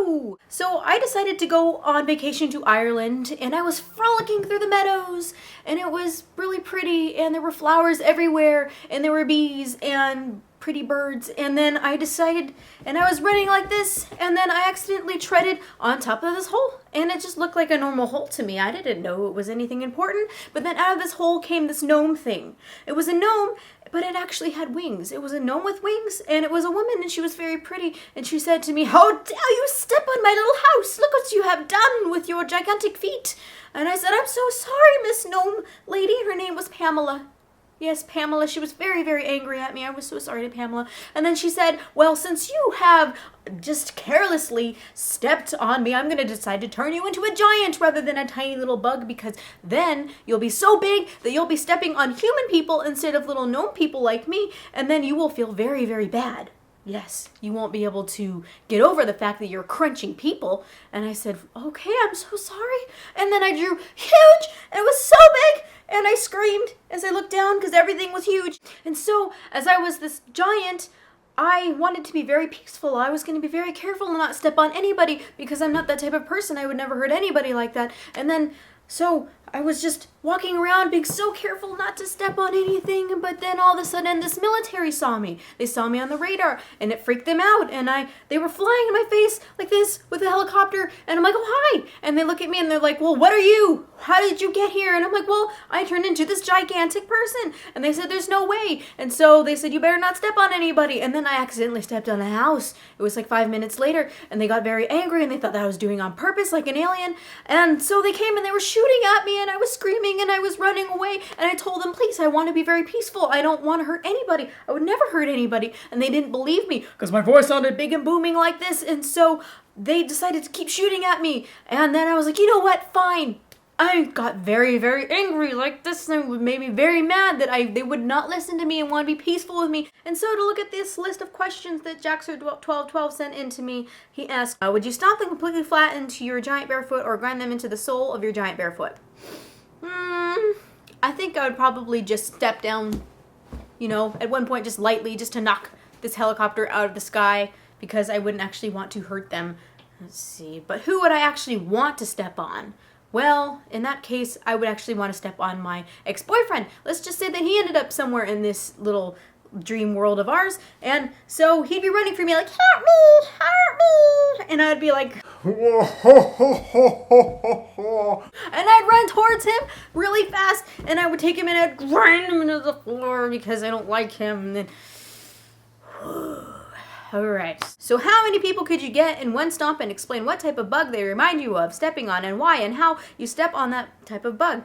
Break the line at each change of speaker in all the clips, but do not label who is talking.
Hello! So I decided to go on vacation to Ireland, and I was frolicking through the meadows, and it was really pretty, and there were flowers everywhere, and there were bees and pretty birds, and then I decided, and I was running like this, and then I accidentally treaded on top of this hole, and it just looked like a normal hole to me. I didn't know it was anything important, but then out of this hole came this gnome thing. It was a gnome, but it actually had wings. It was a gnome with wings, and it was a woman, and she was very pretty, and she said to me, "How dare you step on my little house? Look what you have done with your gigantic feet." And I said, "I'm so sorry, Miss Gnome Lady." Her name was Pamela. Yes, Pamela. She was very, very angry at me. I was so sorry to Pamela. And then she said, "Well, since you have just carelessly stepped on me, I'm going to decide to turn you into a giant rather than a tiny little bug, because then you'll be so big that you'll be stepping on human people instead of little gnome people like me, and then you will feel very, very bad. Yes, you won't be able to get over the fact that you're crunching people." And I said, "Okay, I'm so sorry." And then I drew huge, and it was so big, and I screamed as I looked down because everything was huge. And so, as I was this giant, I wanted to be very peaceful. I was going to be very careful and not step on anybody, because I'm not that type of person. I would never hurt anybody like that. And then, so I was just walking around being so careful not to step on anything, but then all of a sudden this military saw me. They saw me on the radar, and it freaked them out, and they were flying in my face like this with a helicopter, and I'm like, "Oh, hi." And they look at me and they're like, "Well, what are you? How did you get here?" And I'm like, "Well, I turned into this gigantic person." And they said, "There's no way." And so they said, "You better not step on anybody." And then I accidentally stepped on a house. It was like 5 minutes later, and they got very angry, and they thought that I was doing on purpose like an alien. And so they came and they were shooting at me, and I was screaming and I was running away, and I told them, "Please, I want to be very peaceful. I don't want to hurt anybody. I would never hurt anybody." And they didn't believe me because my voice sounded big and booming like this, and so they decided to keep shooting at me. And then I was like, "You know what? Fine." I got very, very angry like this, and it made me very mad that they would not listen to me and want to be peaceful with me. And so to look at this list of questions that Jackster1212 sent in to me, he asked, would you stomp them completely flat into your giant bare foot or grind them into the sole of your giant bare foot? I think I would probably just step down, at one point just lightly, just to knock this helicopter out of the sky, because I wouldn't actually want to hurt them. Let's see, but who would I actually want to step on? Well, in that case, I would actually want to step on my ex-boyfriend. Let's just say that he ended up somewhere in this little dream world of ours, and so he'd be running for me like, "Help me, help me," and I'd be like, and I'd run towards him really fast, and I would take him and I'd grind him into the floor because I don't like him, and then Alright, so how many people could you get in one stomp, and explain what type of bug they remind you of stepping on and why and how you step on that type of bug?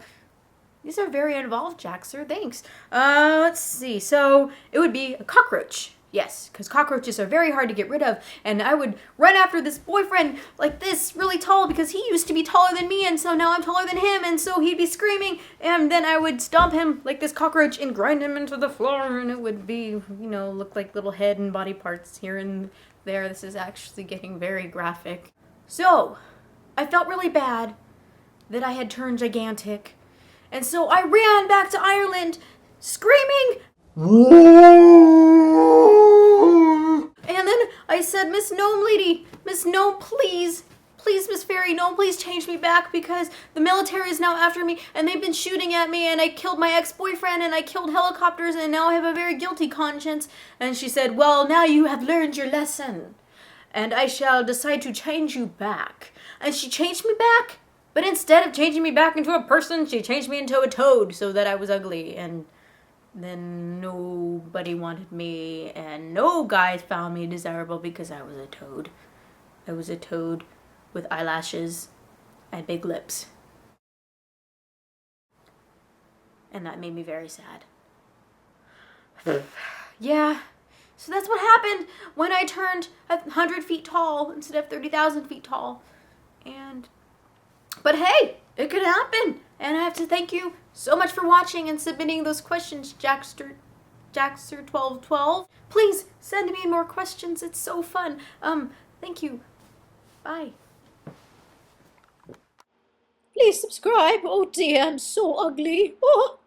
These are very involved, Jackster. Thanks. Let's see. So it would be a cockroach. Yes, because cockroaches are very hard to get rid of, and I would run after this boyfriend like this, really tall, because he used to be taller than me, and so now I'm taller than him, and so he'd be screaming, and then I would stomp him like this cockroach and grind him into the floor, and it would be, look like little head and body parts here and there. This is actually getting very graphic. So, I felt really bad that I had turned gigantic, and so I ran back to Ireland, screaming, and then I said, "Miss Gnome Lady, Miss Gnome, please, Miss Fairy Gnome, please change me back, because the military is now after me, and they've been shooting at me, and I killed my ex-boyfriend, and I killed helicopters, and now I have a very guilty conscience." And she said, "Well, now you have learned your lesson, and I shall decide to change you back." And she changed me back, but instead of changing me back into a person, she changed me into a toad so that I was ugly, and then nobody wanted me, and no guys found me desirable because I was a toad. I was a toad with eyelashes and big lips. And that made me very sad. Yeah, so that's what happened when I turned 100 feet tall instead of 30,000 feet tall. But hey, it could happen. And I have to thank you so much for watching and submitting those questions, Jackster1212. Please send me more questions. It's so fun. Thank you. Bye. Please subscribe. Oh dear, I'm so ugly. Oh.